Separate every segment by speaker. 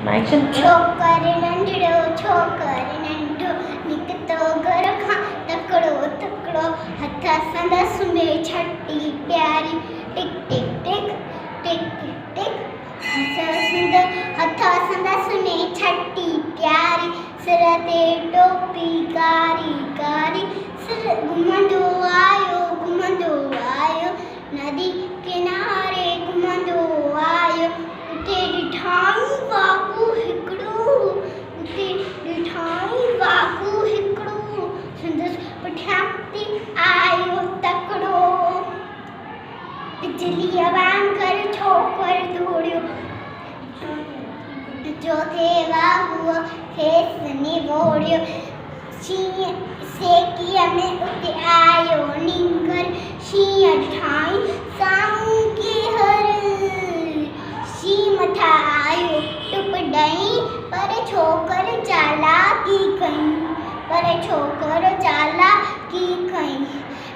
Speaker 1: छोकर नंढड़ो छोकर नंढो निकतो घर खां तकड़ो तकड़ो हथ संदस में छटी प्यारी टिक टिक टिक टिक टिक टिक हथ संदस में छटी प्यारी सिर ते टोपी कारी कारी सिर घुमंदो आयो नदी किनारे घुमंदो आयो उते ॾिठाई वाकू हिकिड़ो संदसि पुठियां आयो तकड़ो बिजलीअ वांगुर छोकर दौड़ियो चोथे वागूअ खेसि निबोड़ियो शींहं सेकीअ में उते आयो नींगर शींहं ठाही साम्हूं केहर शींहं मथां आयो टुप ॾई पर छोकर चालाकी कई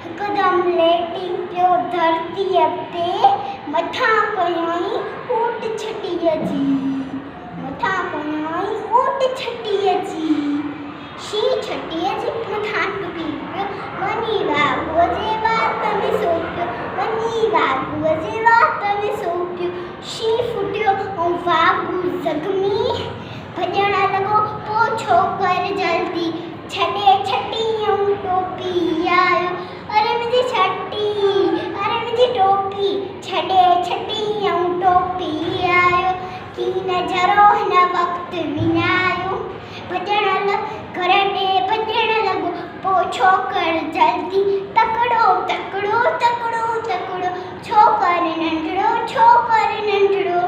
Speaker 1: हिकदमि लेटी पियो धरतीअ ते मथां कयई ऊट छटीअ जी शींहं छटीअ जे मथां टुकी पियो वञी वाॻुअ जे वात में सोपियो शींहं फुटियो ऐं वाॻु ज़ख़्मी भॼण लॻो पोइ छोकर जल्दी छॾे छटी ऐं टोपी आयो अरे मुंहिंजी टोपी छॾे छटी ऐं टोपी आयो की नज़रो हिन वक़्तु विञायो घर ॾे भॼण लॻो पोइ छोकर जल्दी तकड़ो छोकर नंढड़ो